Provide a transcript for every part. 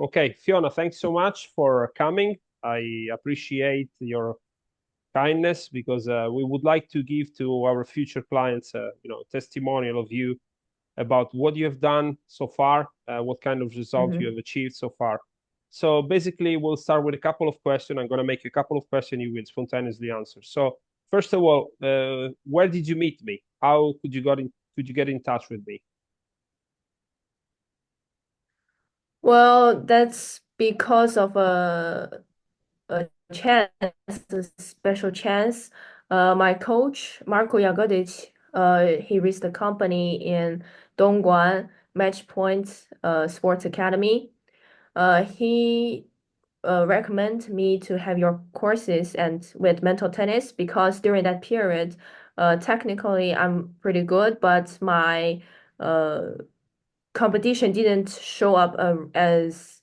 Okay, Fiona, thanks so much for coming. I appreciate your kindness because we would like to give to our future clients, testimonial of you about what you have done so far, what kind of result you Mhm. have achieved so far. So basically, we'll start with a couple of questions. I'm going to make you a couple of questions you will spontaneously answer. So first of all, where did you meet me? How could you get in touch with me? Well, that's because of a chance, a special chance. My coach, Marco Jagodic, he raised the company in Dongguan Match Point Sports Academy. He recommend me to have your courses and with mental tennis because during that period, technically I'm pretty good, but my uh competition didn't show up as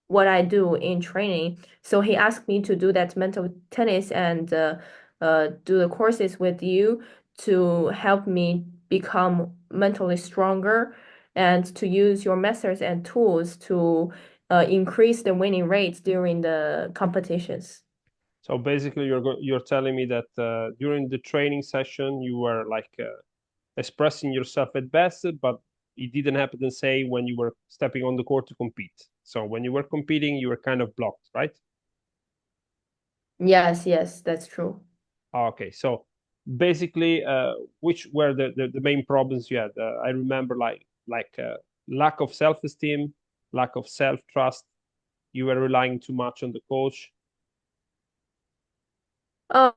what I do in training. So he asked me to do that mental tennis and do the courses with you to help me become mentally stronger and to use your methods and tools to increase the winning rates during the competitions. So basically, you're telling me that during the training session you were like expressing yourself at best, but it didn't happen the same when you were stepping on the court to compete. So when you were competing, you were kind of blocked, right? Yes, yes, that's true. Okay, so basically, which were the main problems you had? I remember lack of self-esteem, lack of self-trust. You were relying too much on the coach. Uh,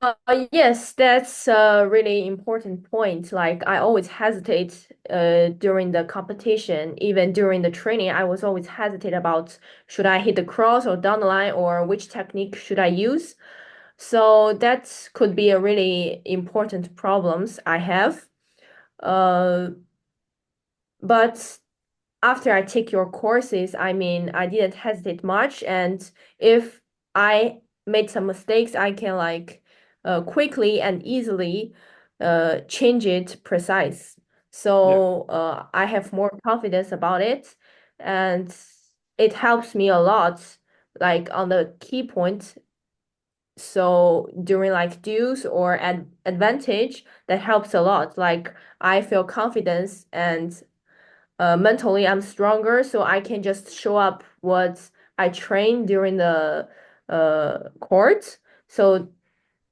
yes, that's a really important point. Like I always hesitate during the competition, even during the training, I was always hesitate about should I hit the cross or down the line or which technique should I use. So that could be a really important problems I have. Uh, but after I take your courses, I mean, I didn't hesitate much. And if I made some mistakes, I can like quickly and easily change it precise. Yeah, So I have more confidence about it, and it helps me a lot, like on the key point. So during like dues or advantage, that helps a lot. Like I feel confidence and mentally I'm stronger, so I can just show up what I train during the court. So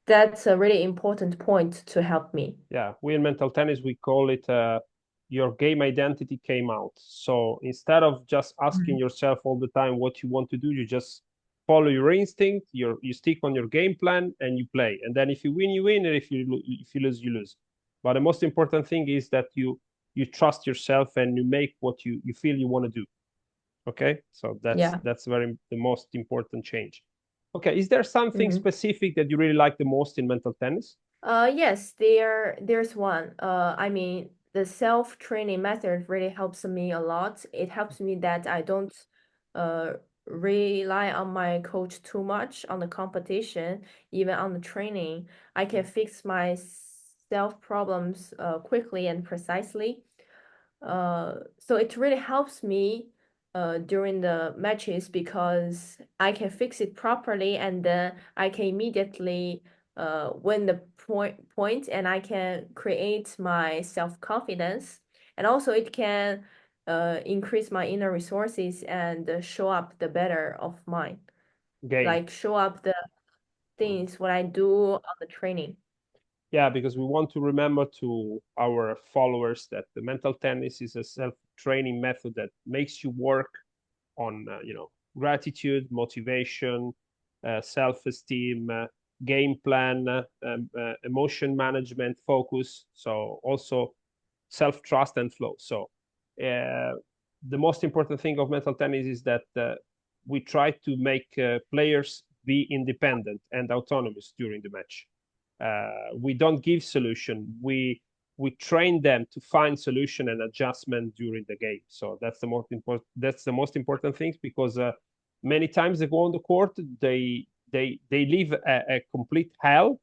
that's a really important point to help me. yeah. We in mental tennis we call it your game identity came out. So instead of just asking Mhm. yourself all the time what you want to do, you just follow your instinct. You stick on your game plan and you play. And then if you win, you win, and if you lose, you lose. But the most important thing is that you trust yourself and you make what you feel you want to do. Okay, so Yeah. that's very the most important change. Okay, is there something Mhm. specific that you really like the most in mental tennis? Yes, there's one. I mean, the self-training method really helps me a lot. It helps me that I don't uh rely on my coach too much on the competition, even on the training. I can fix my self problems quickly and precisely. So it really helps me during the matches because I can fix it properly and then I can immediately win the point and I can create my self-confidence. And also it can increase my inner resources and show up the better of mine. Game. Like show up the things what I do on the training. Yeah, because we want to remember to our followers that the mental tennis is a self-training method that makes you work on, gratitude, motivation, self-esteem, game plan, emotion management, focus. So also self-trust and flow. So uh, the most important thing of mental tennis is that we try to make players be independent and autonomous during the match. We don't give solution. We train them to find solution and adjustment during the game. So that's the most important. That's the most important things because many times they go on the court, they live a complete hell,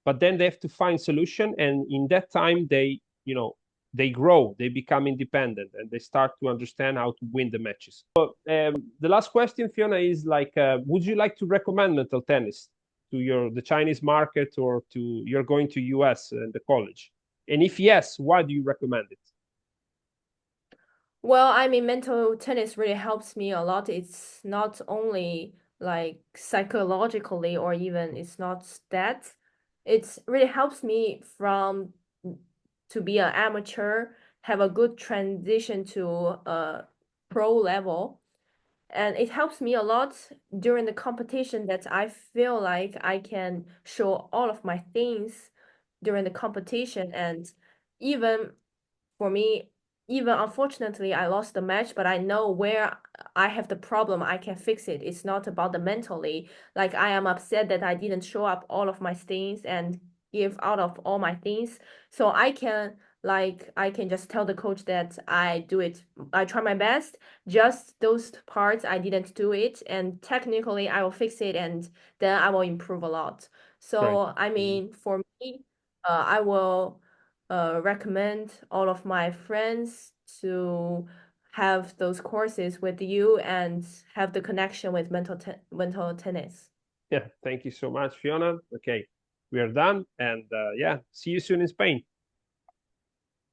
but then they have to find solution, and in that time they they grow, they become independent, and they start to understand how to win the matches. So the last question, Fiona, is like, would you like to recommend mental tennis to the Chinese market, or to you're going to US and the college? And if yes, why do you recommend it? Well, I mean, mental tennis really helps me a lot. It's not only like psychologically or even it's not that. It's really helps me from to be an amateur, have a good transition to a pro level. And it helps me a lot during the competition that I feel like I can show all of my things during the competition. And even for me, even unfortunately, I lost the match, but I know where I have the problem. I can fix it. It's not about the mentally. Like I am upset that I didn't show up all of my things and give out of all my things. So I can just tell the coach that I do it. I try my best. Just those parts I didn't do it, and technically I will fix it, and then I will improve a lot. Great. So I mean, for me, I will recommend all of my friends to have those courses with you and have the connection with mental tennis. Yeah, thank you so much, Fiona. Okay, we are done, and yeah, see you soon in Spain.